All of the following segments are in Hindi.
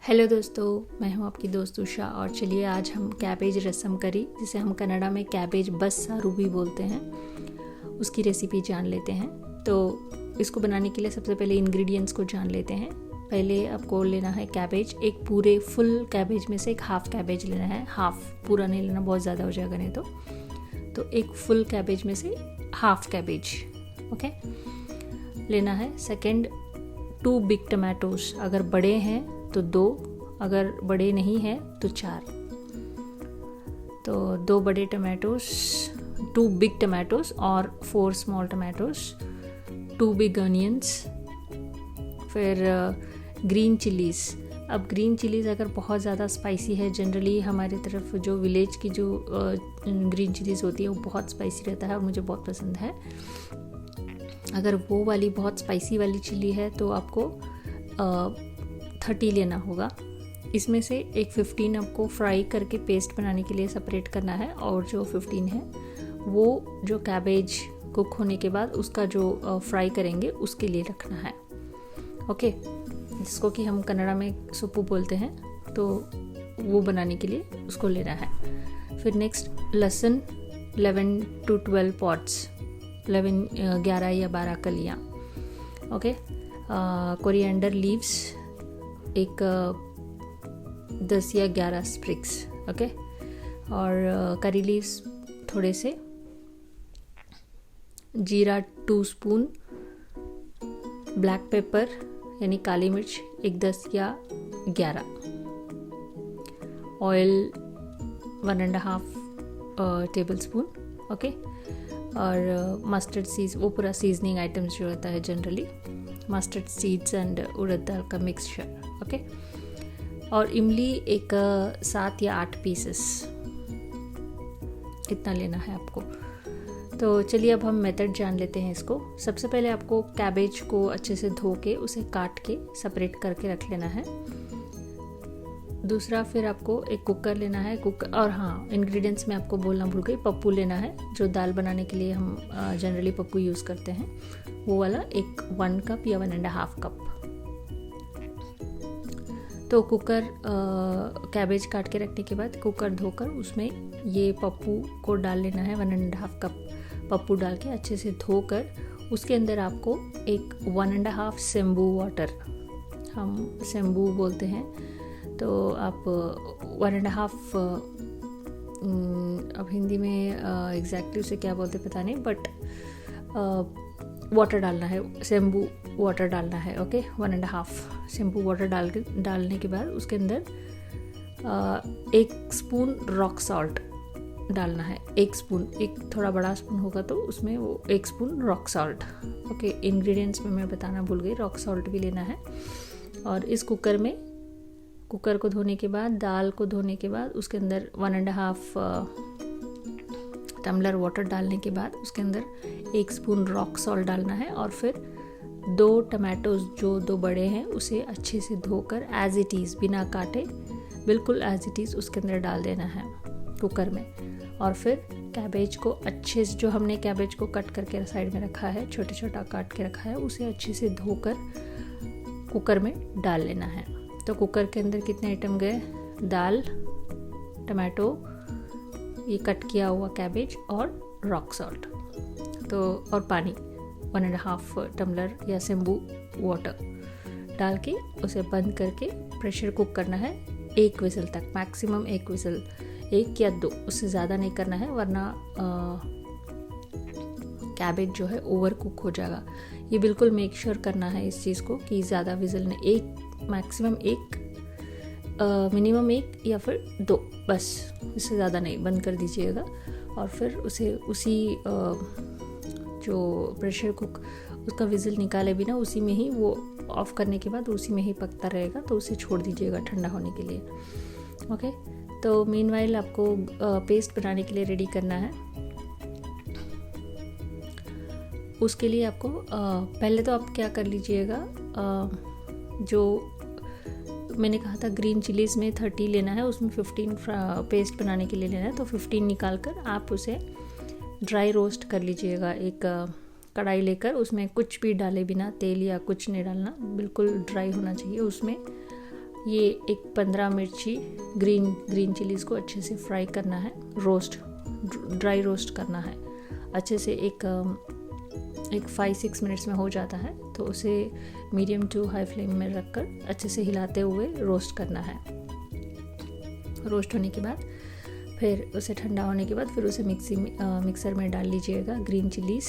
हेलो दोस्तों, मैं हूं आपकी दोस्त उषा और चलिए आज हम कैबेज रसम करी, जिसे हम कन्नड़ा में कैबेज बस्सारू भी बोलते हैं, उसकी रेसिपी जान लेते हैं। तो इसको बनाने के लिए सबसे पहले इंग्रेडिएंट्स को जान लेते हैं। पहले आपको लेना है कैबेज, एक पूरे फुल कैबेज में से एक हाफ कैबेज लेना है। हाफ, पूरा नहीं लेना, बहुत ज़्यादा हो जाएगा नहीं तो एक फुल कैबेज में से हाफ कैबेज ओके लेना है। सेकेंड, 2 बिग टमाटोज, अगर बड़े हैं तो 2, अगर बड़े नहीं हैं तो 4। तो 2 बड़े टमाटोज, 2 बिग टमाटोज और 4 स्मॉल टमाटोज, 2 बिग अनियंस। फिर ग्रीन चिलीज़। अब ग्रीन चिलीज़ अगर बहुत ज़्यादा स्पाइसी है, जनरली हमारे तरफ जो विलेज की जो ग्रीन चिलीज़ होती है वो बहुत स्पाइसी रहता है और मुझे बहुत पसंद है। अगर वो वाली बहुत स्पाइसी वाली चिली है तो आपको 30 लेना होगा। इसमें से एक 15 आपको फ्राई करके पेस्ट बनाने के लिए सेपरेट करना है, और जो 15 है वो जो कैबेज कुक होने के बाद उसका जो फ्राई करेंगे उसके लिए रखना है ओके, जिसको कि हम कन्नड़ा में सुप्पू बोलते हैं। तो वो बनाने के लिए उसको लेना है। फिर नेक्स्ट, लहसुन 11 to 12 पॉट्स, 11 या 12 कलियाँ ओके। कोरिएंडर लीव्स एक 10 या 11 स्प्रिग्स ओके। और करी लीव्स थोड़े से, जीरा 2 स्पून, ब्लैक पेपर यानी काली मिर्च एक 10 या 11, ऑयल 1.5 टेबल स्पून ओके। और मस्टर्ड सीड्स, वो पूरा सीजनिंग आइटम्स जो होता है जनरली, मस्टर्ड सीड्स एंड उड़द दाल का मिक्सचर ओके। और इमली एक 7 या 8 पीसेस, इतना लेना है आपको। तो चलिए अब हम मेथड जान लेते हैं इसको। सबसे पहले आपको कैबेज को अच्छे से धो के उसे काट के सेपरेट करके रख लेना है। दूसरा, फिर आपको एक कुकर लेना है। कुकर, और हाँ, इंग्रेडिएंट्स में आपको बोलना भूल गई, पप्पू लेना है। जो दाल बनाने के लिए हम जनरली पप्पू यूज़ करते हैं, वो वाला एक 1 कप या 1.5 कप। तो कुकर, कैबेज काट के रखने के बाद कुकर धोकर उसमें ये पप्पू को डाल लेना है। 1.5 कप पप्पू डाल के अच्छे से धोकर उसके अंदर आपको एक 1.5 सेम्बू वाटर, हम सेम्बू बोलते हैं, तो आप 1.5, अब हिंदी में एग्जैक्टली उसे क्या बोलते पता नहीं, बट वाटर डालना है, सेम्बू वाटर डालना है ओके। 1.5 सेम्बू वाटर डालने के बाद उसके अंदर 1 स्पून रॉक सॉल्ट डालना है। 1 स्पून, एक थोड़ा बड़ा स्पून होगा तो उसमें वो 1 spoon rock salt okay. Ingredients में मैं बताना भूल गई, रॉक सॉल्ट भी लेना है। और इस कुकर में, कुकर को धोने के बाद, दाल को धोने के बाद उसके अंदर 1.5 टम्बलर वाटर डालने के बाद उसके अंदर 1 स्पून रॉक सॉल्ट डालना है। और फिर 2 टमाटोज जो 2 बड़े हैं उसे अच्छे से धोकर एज इट इज़, बिना काटे, बिल्कुल एज इट इज़ उसके अंदर डाल देना है कुकर में। और फिर कैबेज को अच्छे से, जो हमने कैबेज को कट करके साइड में रखा है, छोटा छोटा काट के रखा है, उसे अच्छे से धोकर कुकर में डाल लेना है। तो कुकर के अंदर कितने आइटम गए? दाल, टमाटो, ये कट किया हुआ कैबेज और रॉक सॉल्ट, तो और पानी 1.5 टम्बलर या सेम्बू वाटर डाल के उसे बंद करके प्रेशर कुक करना है 1 विसल तक, मैक्सिमम 1 विसल, 1 या 2, उससे ज़्यादा नहीं करना है वरना कैबेज जो है ओवर कुक हो जाएगा। ये बिल्कुल मेक श्योर करना है इस चीज़ को कि ज़्यादा विसल नहीं, 1, मैक्सिमम 1, मिनिमम 1 या फिर 2, बस, इससे ज़्यादा नहीं, बंद कर दीजिएगा। और फिर उसे उसी जो प्रेशर कुक, उसका विजिल निकाले बिना उसी में ही, वो ऑफ करने के बाद उसी में ही पकता रहेगा, तो उसे छोड़ दीजिएगा ठंडा होने के लिए ओके। तो मीनवाइल आपको पेस्ट बनाने के लिए रेडी करना है। उसके लिए आपको पहले तो आप क्या कर लीजिएगा, जो मैंने कहा था ग्रीन चिलीज़ में 30 लेना है, उसमें 15 पेस्ट बनाने के लिए लेना है, तो 15 निकाल कर आप उसे ड्राई रोस्ट कर लीजिएगा। एक कढ़ाई लेकर उसमें कुछ भी डाले बिना, तेल या कुछ नहीं डालना, बिल्कुल ड्राई होना चाहिए। उसमें ये एक 15 मिर्ची ग्रीन चिलीज़ को अच्छे से फ्राई करना है, ड्राई रोस्ट करना है अच्छे से। एक 5-6 मिनट्स में हो जाता है, तो उसे मीडियम टू हाई फ्लेम में रखकर अच्छे से हिलाते हुए रोस्ट करना है। रोस्ट होने के बाद फिर उसे ठंडा होने के बाद फिर उसे मिक्सर में डाल लीजिएगा ग्रीन चिलीज़।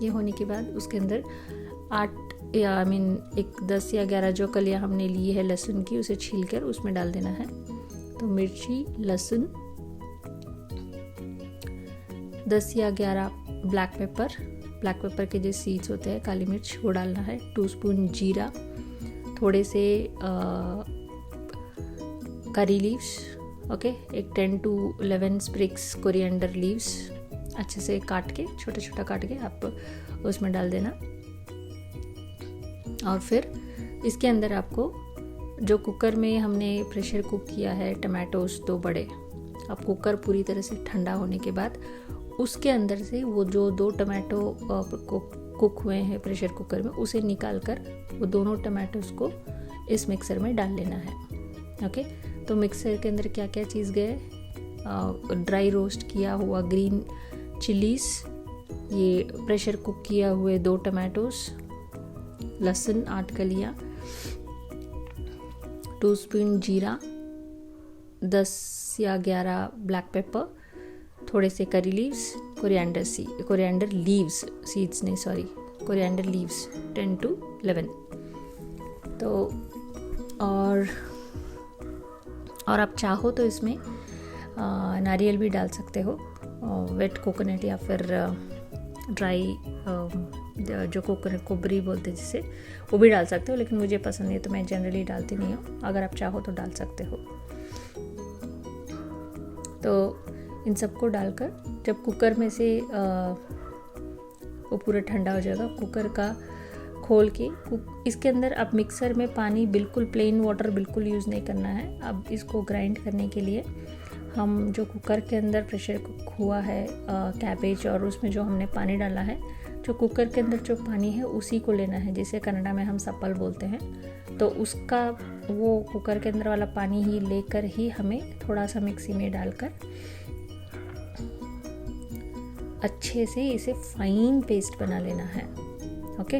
ये होने के बाद उसके अंदर 10 या 11 जो कलियाँ हमने ली है लहसुन की, उसे छील कर उसमें डाल देना है। तो मिर्ची, लहसुन, 10 या 11 ब्लैक पेपर के जो सीड्स होते हैं, काली मिर्च, वो डालना है। 2 स्पून जीरा, थोड़े से करी लीव्स, ओके, एक 10 to 11 स्प्रिग्स कोरिएंडर लीव्स अच्छे से काट के, छोटा काट के आप उसमें डाल देना। और फिर इसके अंदर आपको जो कुकर में हमने प्रेशर कुक किया है टमाटोज 2 बड़े, अब कुकर पूरी तरह से ठंडा होने के बाद उसके अंदर से वो जो 2 टमाटो कुक हुए हैं प्रेशर कुकर में, उसे निकाल कर वो दोनों टमाटोज को इस मिक्सर में डाल लेना है। ओके, तो मिक्सर के अंदर क्या क्या चीज़ गए, ड्राई रोस्ट किया हुआ ग्रीन चिलीज़, ये प्रेशर कुक किया हुए 2 टमाटोज, लहसुन 8 कलियाँ, 2 स्पून जीरा, 10 या 11 ब्लैक पेपर, थोड़े से curry leaves, coriander leaves 10 to 11। तो और आप चाहो तो इसमें नारियल भी डाल सकते हो, वेट कोकोनट या फिर ड्राई जो कोकोनट कोबरी बोलते हैं जिसे, वो भी डाल सकते हो, लेकिन मुझे पसंद नहीं है तो मैं जनरली डालती नहीं हूँ। अगर आप चाहो तो डाल सकते हो। तो इन सबको डालकर जब कुकर में से वो पूरा ठंडा हो जाएगा, कुकर का खोल के इसके अंदर अब मिक्सर में पानी बिल्कुल प्लेन वाटर बिल्कुल यूज़ नहीं करना है। अब इसको ग्राइंड करने के लिए हम जो कुकर के अंदर प्रेशर कुक हुआ है कैबेज, और उसमें जो हमने पानी डाला है, जो कुकर के अंदर जो पानी है उसी को लेना है, जिसे कन्नड़ा में हम सप्पल बोलते हैं। तो उसका वो कुकर के अंदर वाला पानी ही लेकर ही हमें थोड़ा सा मिक्सी में डालकर अच्छे से इसे फाइन पेस्ट बना लेना है। ओके,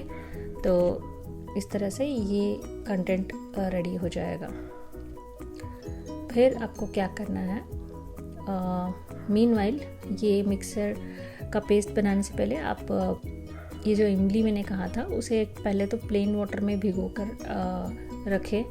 तो इस तरह से ये कंटेंट रेडी हो जाएगा। फिर आपको क्या करना है, मीनवाइल ये मिक्सर का पेस्ट बनाने से पहले आप ये जो इमली मैंने कहा था उसे पहले तो प्लेन वाटर में भिगो कर रखें,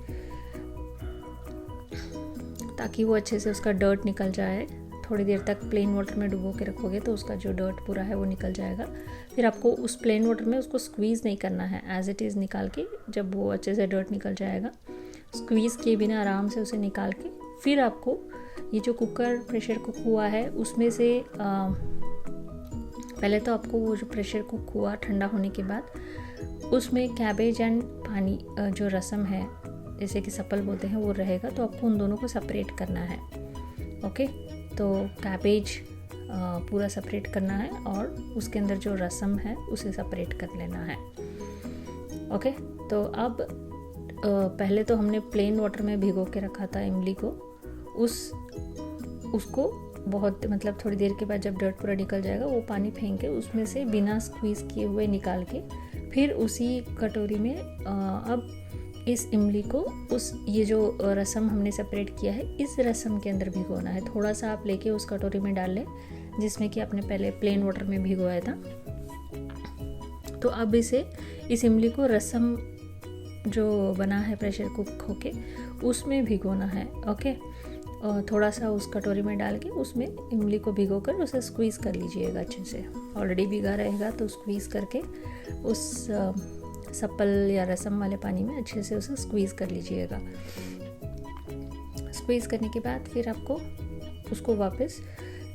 ताकि वो अच्छे से उसका डर्ट निकल जाए। थोड़ी देर तक प्लेन वाटर में डुबो के रखोगे तो उसका जो डर्ट पूरा है वो निकल जाएगा। फिर आपको उस प्लेन वाटर में उसको स्क्वीज़ नहीं करना है, एज इट इज़ निकाल के जब वो अच्छे से डर्ट निकल जाएगा, स्क्वीज़ किए बिना आराम से उसे निकाल के फिर आपको ये जो कुकर प्रेशर कुक हुआ है उसमें से पहले तो आपको वो जो प्रेशर कुक हुआ ठंडा होने के बाद उसमें कैबेज एंड पानी जो रसम है, जैसे कि सप्पल बोलते हैं, वो रहेगा। तो आपको उन दोनों को सेपरेट करना है। ओके, तो कैबेज पूरा सेपरेट करना है और उसके अंदर जो रसम है उसे सेपरेट कर लेना है। ओके, तो अब पहले तो हमने प्लेन वाटर में भिगो के रखा था इमली को, उसको बहुत मतलब थोड़ी देर के बाद जब डर्ट पूरा निकल जाएगा वो पानी फेंक के उसमें से बिना स्क्वीज़ किए हुए निकाल के फिर उसी कटोरी में अब इस इमली को ये जो रसम हमने सेपरेट किया है इस रसम के अंदर भिगोना है। थोड़ा सा आप लेके उस कटोरी में डाल लें जिसमें कि आपने पहले प्लेन वाटर में भिगोया था। तो अब इस इमली को रसम जो बना है प्रेशर कुक होके उसमें भिगोना है। ओके, और थोड़ा सा उस कटोरी में डाल के उसमें इमली को भिगोकर उसे स्क्वीज़ कर लीजिएगा अच्छे से। ऑलरेडी भिगा रहेगा तो स्क्वीज़ करके उस सप्पल या रसम वाले पानी में अच्छे से उसे स्क्वीज़ कर लीजिएगा। स्क्वीज़ करने के बाद फिर आपको उसको वापस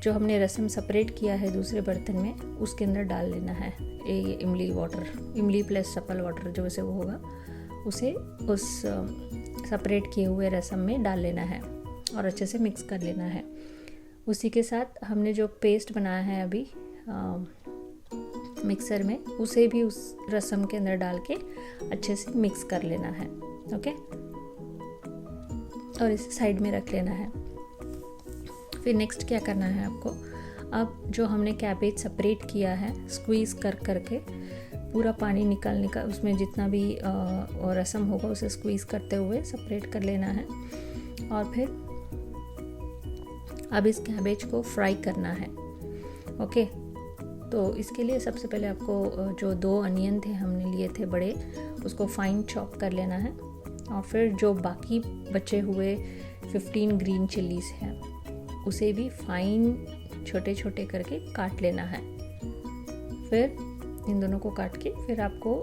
जो हमने रसम सेपरेट किया है दूसरे बर्तन में उसके अंदर डाल लेना है। ये इमली प्लस सप्पल वाटर जो से वो होगा उसे उस सेपरेट किए हुए रसम में डाल लेना है और अच्छे से मिक्स कर लेना है। उसी के साथ हमने जो पेस्ट बनाया है अभी मिक्सर में उसे भी उस रसम के अंदर डाल के अच्छे से मिक्स कर लेना है। ओके, और इसे साइड में रख लेना है। फिर नेक्स्ट क्या करना है आपको, अब जो हमने कैबेज सेपरेट किया है स्क्वीज़ कर करके पूरा पानी निकालने का, उसमें जितना भी और रसम होगा उसे स्क्वीज़ करते हुए सेपरेट कर लेना है। और फिर अब इस कैबेज को फ्राई करना है। ओके, तो इसके लिए सबसे पहले आपको जो 2 अनियन थे हमने लिए थे बड़े, उसको फाइन चॉप कर लेना है। और फिर जो बाकी बचे हुए 15 ग्रीन चिलीज़ हैं उसे भी फाइन छोटे छोटे करके काट लेना है। फिर इन दोनों को काट के फिर आपको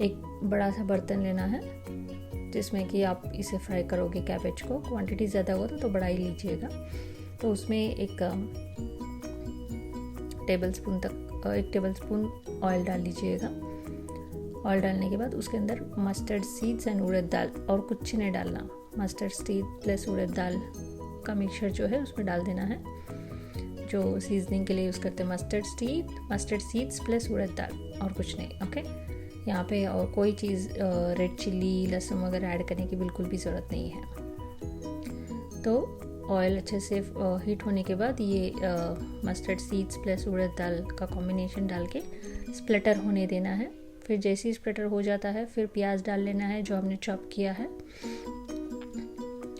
एक बड़ा सा बर्तन लेना है जिसमें कि आप इसे फ्राई करोगे कैबेज को। क्वांटिटी ज़्यादा हो तो बड़ा ही लीजिएगा। तो उसमें एक टेबलस्पून ऑयल डाल लीजिएगा। ऑयल डालने के बाद उसके अंदर मस्टर्ड सीड्स एंड उड़द दाल, और कुछ नहीं डालना, मस्टर्ड सीड प्लस उड़द दाल का मिक्सचर जो है उसमें डाल देना है। जो सीजनिंग के लिए यूज़ करते हैं मस्टर्ड सीड्स प्लस उड़द दाल, और कुछ नहीं। ओके, यहाँ पे और कोई चीज़ रेड चिल्ली लहसुन वगैरह ऐड करने की बिल्कुल भी ज़रूरत नहीं है। तो ऑयल अच्छे से हीट होने के बाद ये मस्टर्ड सीड्स प्लस उड़द दाल का कॉम्बिनेशन डाल के स्प्लिटर होने देना है। फिर जैसे ही स्प्लिटर हो जाता है फिर प्याज डाल लेना है जो हमने चॉप किया है,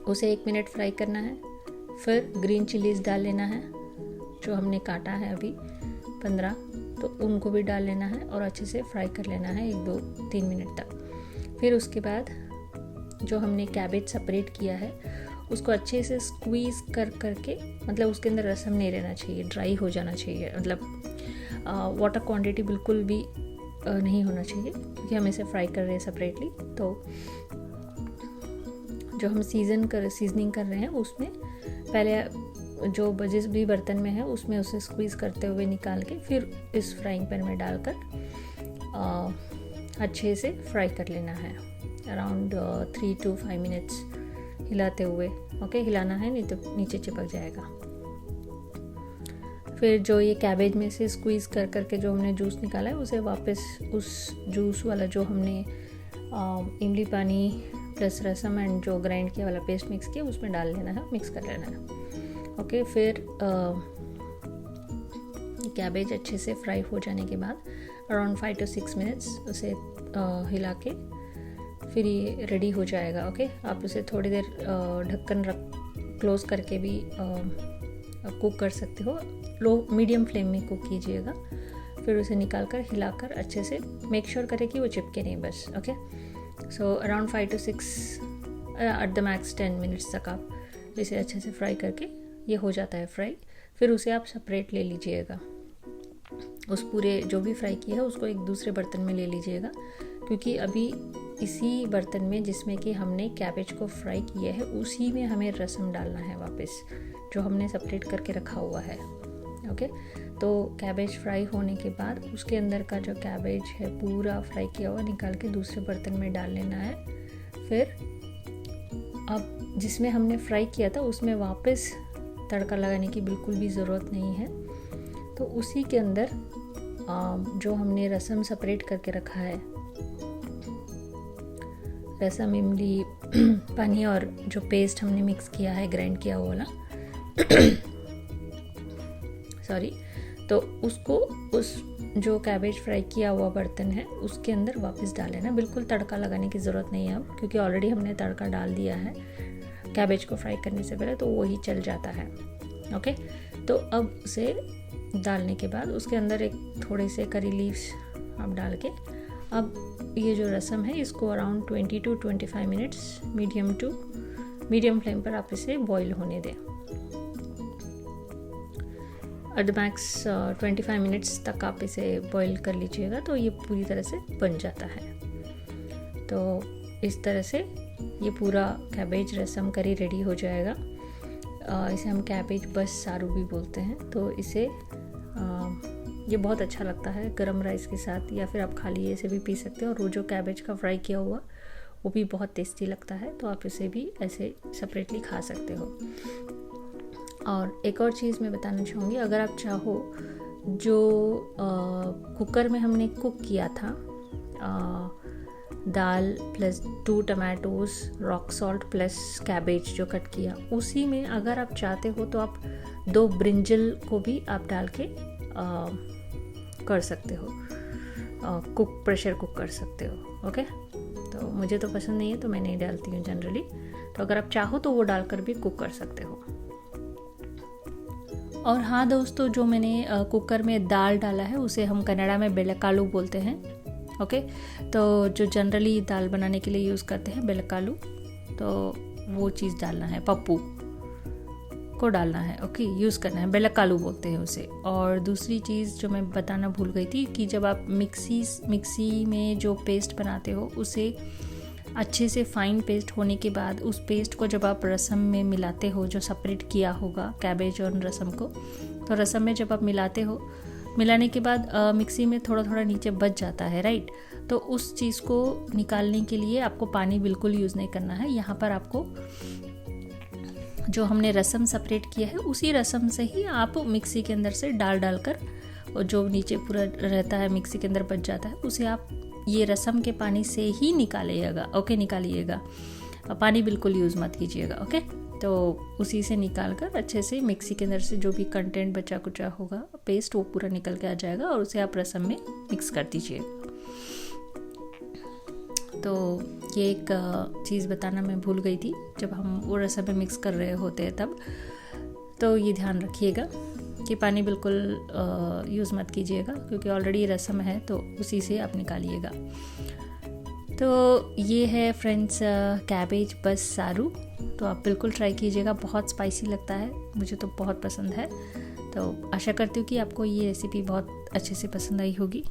उसे 1 मिनट फ्राई करना है। फिर ग्रीन चिलीज़ डाल लेना है जो हमने काटा है अभी 15, तो उनको भी डाल लेना है और अच्छे से फ्राई कर लेना है 1-2-3 मिनट तक। फिर उसके बाद जो हमने कैबेज सेपरेट किया है उसको अच्छे से स्क्वीज़ कर करके, मतलब उसके अंदर रसम नहीं रहना चाहिए, ड्राई हो जाना चाहिए, मतलब वाटर क्वांटिटी बिल्कुल भी नहीं होना चाहिए क्योंकि हम इसे फ्राई कर रहे हैं सेपरेटली। तो जो हम सीजनिंग कर रहे हैं उसमें पहले जो जिस भी बर्तन में है उसमें उसे स्क्वीज़ करते हुए निकाल के फिर इस फ्राइंग पैन में डालकर अच्छे से फ्राई कर लेना है अराउंड 3 to 5 मिनट्स हिलाते हुए। ओके, हिलाना है नहीं तो नीचे चिपक जाएगा। फिर जो ये कैबेज में से स्क्वीज़ कर करके जो हमने जूस निकाला है उसे वापस उस जूस वाला जो हमने इमली पानी प्लस रसम एंड जो ग्राइंड किया वाला पेस्ट मिक्स किया उसमें डाल लेना है, मिक्स कर लेना है। ओके, फिर कैबेज अच्छे से फ्राई हो जाने के बाद अराउंड 5 to 6 मिनट्स उसे हिला के फिर ये रेडी हो जाएगा। ओके, आप उसे थोड़ी देर ढक्कन क्लोज करके भी कुक कर सकते हो, लो मीडियम फ्लेम में कुक कीजिएगा। फिर उसे निकाल कर हिलाकर अच्छे से मेक श्योर करें कि वो चिपके नहीं बस। Okay, so around 5 to 6 at the max 10 minutes तक आप इसे अच्छे से फ्राई करके ये हो जाता है फ्राई। फिर उसे आप सेपरेट ले लीजिएगा, उस पूरे जो भी फ्राई किया है उसको एक दूसरे बर्तन में ले लीजिएगा, क्योंकि अभी इसी बर्तन में जिसमें कि हमने कैबेज को फ्राई किया है उसी में हमें रसम डालना है वापस, जो हमने सेपरेट करके रखा हुआ है। ओके, तो कैबेज फ्राई होने के बाद उसके अंदर का जो कैबेज है पूरा फ्राई किया हुआ निकाल के दूसरे बर्तन में डाल लेना है। फिर अब जिसमें हमने फ्राई किया था उसमें वापस तड़का लगाने की बिल्कुल भी ज़रूरत नहीं है। तो उसी के अंदर जो हमने रसम सेपरेट करके रखा है, रसम इमली पानी और जो पेस्ट हमने मिक्स किया है ग्राइंड किया हुआ वाला सॉरी, तो उसको उस जो कैबेज फ्राई किया हुआ बर्तन है उसके अंदर वापस डाल लेना। बिल्कुल तड़का लगाने की ज़रूरत नहीं है अब, क्योंकि ऑलरेडी हमने तड़का डाल दिया है कैबेज को फ्राई करने से पहले, तो वही चल जाता है। ओके, तो अब उसे डालने के बाद उसके अंदर एक थोड़े से करी लीव्स आप डाल के अब ये जो रसम है इसको around 20 to 25 minutes medium flame पर आप इसे बॉईल होने दें। एट द मैक्स 25 मिनट्स तक आप इसे बॉईल कर लीजिएगा तो ये पूरी तरह से बन जाता है। तो इस तरह से ये पूरा कैबेज रसम करी रेडी हो जाएगा। इसे हम कैबेज बस सारू भी बोलते हैं। तो इसे ये बहुत अच्छा लगता है गरम राइस के साथ, या फिर आप खाली ऐसे भी पी सकते हो। और वो जो कैबेज का फ्राई किया हुआ वो भी बहुत टेस्टी लगता है, तो आप इसे भी ऐसे सेपरेटली खा सकते हो। और एक और चीज़ मैं बताना चाहूँगी, अगर आप चाहो जो कुकर में हमने कुक किया था दाल plus 2 tomatoes, rock salt plus cabbage जो कट किया, उसी में अगर आप चाहते हो तो आप 2 ब्रिंजल को भी आप डाल के कर सकते हो, प्रेशर कुक कर सकते हो। ओके, तो मुझे तो पसंद नहीं है तो मैं नहीं डालती हूँ जनरली, तो अगर आप चाहो तो वो डालकर भी कुक कर सकते हो। और हाँ दोस्तों, जो मैंने कुकर में दाल डाला है उसे हम कन्नड़ा में बेलकालू बोलते हैं। ओके, तो जो जनरली दाल बनाने के लिए यूज़ करते हैं बेलकालू, तो वो चीज़ डालना है, पप्पू को डालना है। ओके, यूज़ करना है, बेलकालू बोलते हैं उसे। और दूसरी चीज़ जो मैं बताना भूल गई थी कि जब आप मिक्सी में जो पेस्ट बनाते हो उसे अच्छे से फाइन पेस्ट होने के बाद उस पेस्ट को जब आप रसम में मिलाते हो, जो सेपरेट किया होगा कैबेज और रसम को, तो रसम में जब आप मिलाते हो, मिलाने के बाद मिक्सी में थोड़ा थोड़ा नीचे बच जाता है, राइट। तो उस चीज़ को निकालने के लिए आपको पानी बिल्कुल यूज़ नहीं करना है। यहाँ पर आपको जो हमने रसम सेपरेट किया है उसी रसम से ही आप मिक्सी के अंदर से डाल कर, और जो नीचे पूरा रहता है मिक्सी के अंदर बच जाता है, उसे आप ये रसम के पानी से ही निकालिएगा। ओके, निकालिएगा, पानी बिल्कुल यूज़ मत कीजिएगा। ओके, तो उसी से निकाल कर अच्छे से मिक्सी के अंदर से जो भी कंटेंट बचा कुचा होगा पेस्ट, वो पूरा निकल के आ जाएगा और उसे आप रसम में मिक्स कर दीजिएगा। तो ये एक चीज़ बताना मैं भूल गई थी, जब हम वो रसम में मिक्स कर रहे होते हैं तब, तो ये ध्यान रखिएगा कि पानी बिल्कुल यूज़ मत कीजिएगा, क्योंकि ऑलरेडी रसम है तो उसी से आप निकालिएगा। तो ये है फ्रेंड्स कैबेज बस सारू, तो आप बिल्कुल ट्राई कीजिएगा, बहुत स्पाइसी लगता है, मुझे तो बहुत पसंद है। तो आशा करती हूँ कि आपको ये रेसिपी बहुत अच्छे से पसंद आई होगी।